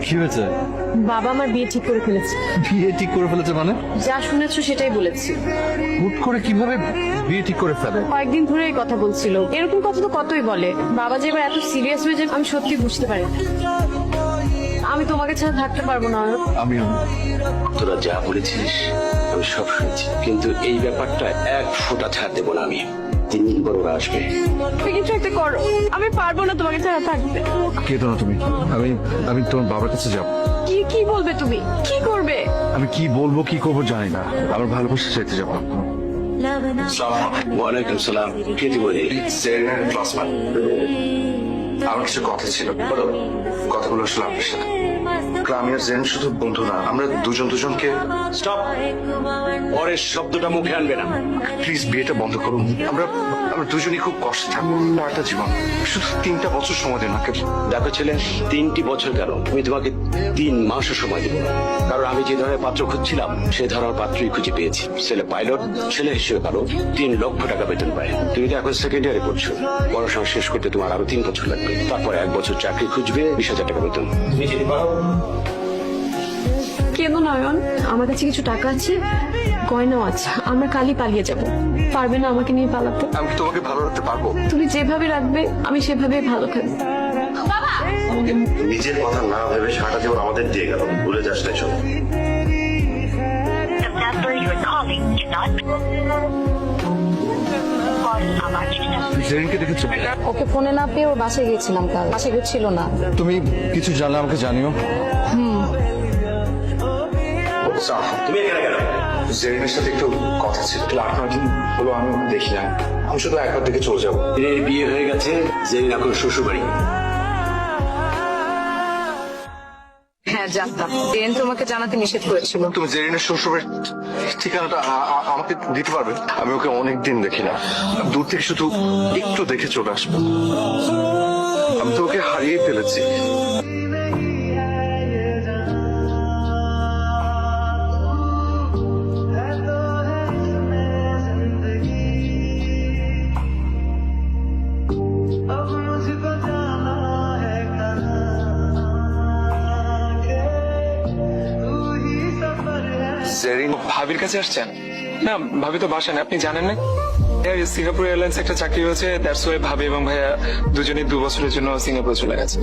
কি হয়েছে? বাবা আমার বিয়ে ঠিক করে ফেলেছে। বিয়ে ঠিক করে ফেলেছে মানে? যা শুনেছো সেটাই বলেছি। হুট করে কিভাবে বিয়ে ঠিক করে ফেলে? কয়েকদিন ধরে এই কথা বলছিল। এরকম কথা তো কতই বলে। বাবা যে এবার এত সিরিয়াস হয়ে যাবে আমি সত্যি বুঝতে পারি। আমি তোমাকে ছাড়া থাকতে পারবো না। আমিও। তোরা যা বলেছিস আমি সব শুনেছি, কিন্তু এই ব্যাপারটা এক ফোঁটা ছাড় দেবো না আমি। 3 দিন পর ওরা আসবে। তুমি কিছু একটা করো, আমি পারবো না তোমাকে ছাড়া থাকতে। কেঁদো না তুমি। আমি আমি তোমার বাবার কাছে যাব। কি কি বলবে তুমি? কি করবে? আমি কি বলবো কি করবো জানি না। আমার ভালোবাসা চাইতে যাবো। ওয়ালাইকুম সালাম। কে দিব রে? সেরেনার ক্লাসমেট। আমার কিছু কথা ছিল, কথাগুলো আসলে আপনার সাথে। আমি আর জেন শুধু বন্ধু না, আমরা দুজনকে। স্টপ। পরের শব্দটা মুখে আনবে না। প্লিজ বিয়েটা বন্ধ করুন। আমরা দুজনই খুব কষ্টে থাকবো। একটা জীবন, শুধু 3টা বছর সময় দিন আমাকে। দেখো ছেলে, 3টি বছর গেল, আমি তোমাকে 3 মাসও সময় দিব না। কারণ আমি যে ধরনের পাত্র খুঁজছিলাম সে ধরনের পাত্রই খুঁজে পেয়েছি। ছেলে পাইলট, ছেলে হিসেবে ভালো, 3 লক্ষ টাকা বেতন পায়। তুমি তো এখন সেকেন্ড ইয়ারে পড়ছো, পড়াশোনা শেষ করতে তোমার আরো 3 বছর লাগবে। তারপরে 1 বছর চাকরি খুঁজবে, 20,000 টাকা বেতন। তুমি যেতে পারো। কেন নয়ন? আমার কাছে কিছু টাকা আছে, গয়নাও আছে। আমরা কালই পালিয়ে যাব। পারবে না আমাকে নিয়ে পালাতে? আমি কি তোমাকে ভালো রাখতে পারবো? তুমি যেভাবে রাখবে আমি সেভাবে ভালো থাকবো। নিজের কথা না ভেবে সারাটা জীবন আমাদের দিয়ে গেল, ভুলে যাস না এসব। The number you are calling cannot be আমার জেরিনকে দেখেছো? ওকে ফোনে না পেয়ে ওর বাসায় গিয়েছিলাম, কাল বাসায় ছিল না। তুমি কিছু জানলে আমাকে জানিও। তুমি এখানে কেন? জেরিনের সাথে একটু কথা ছিল। 8-9 দিন হলো আমি ওকে দেখি না। আমি শুধু একবার দেখে চলে যাবো। এর বিয়ে হয়ে গেছে, জেরিন এখন শ্বশুর বাড়ি। হ্যাঁ জানতাম। দেন তোমাকে জানাতে নিষেধ করেছিল। তুমি জেরিনের শ্বশুরের ঠিকানাটা আমাকে দিতে পারবে? আমি ওকে অনেকদিন দেখি না, দূর থেকে শুধু একটু দেখে চলে আসবো। আমি তো ওকে হারিয়ে ফেলেছি। জেরিন ভাবির কাছে আসছেন? না, ভাবি তো বাসেন, আপনি জানেন না? সিঙ্গাপুর এয়ারলাইন্স একটা চাকরি হয়েছে, দ্যাটস ওয়াই ভাবি এবং ভাইয়া দুজনেই 2 বছরের জন্য সিঙ্গাপুরে চলে গেছে।